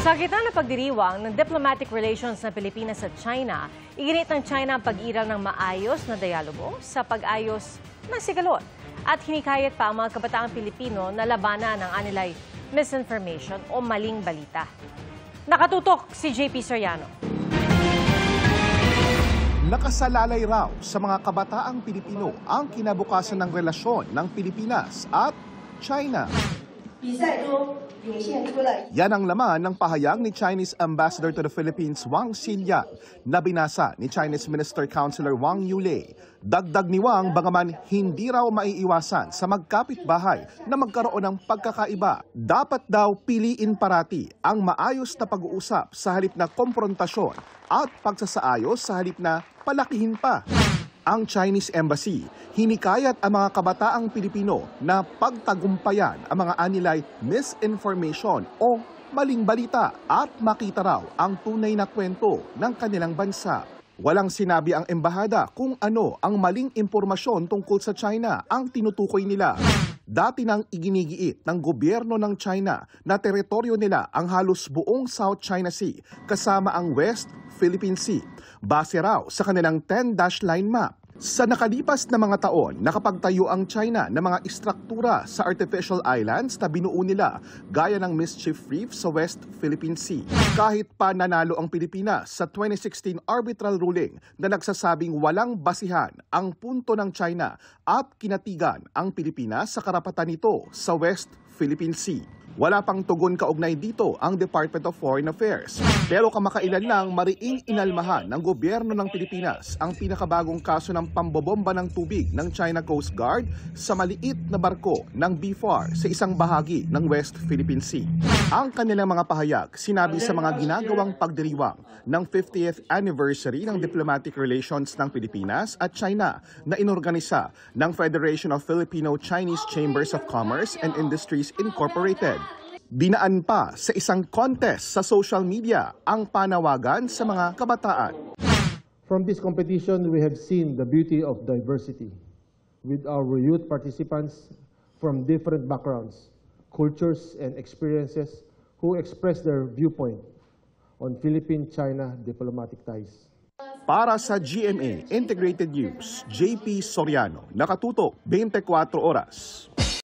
Sa gitna ng pagdiriwang ng diplomatic relations ng Pilipinas at China, iginit ng China ang pag-iral ng maayos na dialogo sa pag-ayos ng sigalot at hinikayat pa ang mga kabataang Pilipino na labanan ng anilay misinformation o maling balita. Nakatutok si JP Soriano. Nakasalalay raw sa mga kabataang Pilipino ang kinabukasan ng relasyon ng Pilipinas at China. Yan ang laman ng pahayag ni Chinese Ambassador to the Philippines Wang Xilian na binasa ni Chinese Minister Councilor Wang Yulei. Dagdag ni Wang, bagaman hindi raw maiiwasan sa magkapitbahay na magkaroon ng pagkakaiba, dapat daw piliin parati ang maayos na pag-uusap sa halip na komprontasyon at pagsasaayos sa halip na palakihin pa. Ang Chinese Embassy, hinikayat ang mga kabataang Pilipino na pagtagumpayan ang mga anilay misinformation o maling balita at makita raw ang tunay na kwento ng kanilang bansa. Walang sinabi ang embahada kung ano ang maling impormasyon tungkol sa China ang tinutukoy nila. Dati nang iginigiit ng gobyerno ng China na teritoryo nila ang halos buong South China Sea kasama ang West Philippine Sea, base raw sa kanilang 10-dash line map. Sa nakalipas na mga taon, nakapagtayo ang China ng mga istruktura sa artificial islands na binuo nila gaya ng Mischief Reef sa West Philippine Sea. Kahit pa nanalo ang Pilipinas sa 2016 arbitral ruling na nagsasabing walang basihan ang punto ng China at kinatigan ang Pilipinas sa karapatan nito sa West Philippine Sea. Wala pang tugon kaugnay dito ang Department of Foreign Affairs. Pero kamakailan lang mariing inalmahan ng gobyerno ng Pilipinas ang pinakabagong kaso ng pambobomba ng tubig ng China Coast Guard sa maliit na barko ng BFAR sa isang bahagi ng West Philippine Sea. Ang kanilang mga pahayag sinabi sa mga ginagawang pagdiriwang ng 50th anniversary ng diplomatic relations ng Pilipinas at China na inorganisa ng Federation of Filipino-Chinese Chambers of Commerce and Industries Incorporated. Dinaan pa sa isang contest sa social media ang panawagan sa mga kabataan. From this competition, we have seen the beauty of diversity with our youth participants from different backgrounds, cultures, and experiences who express their viewpoint on Philippine-China diplomatic ties. Para sa GMA Integrated News, JP Soriano, nakatutok 24 oras.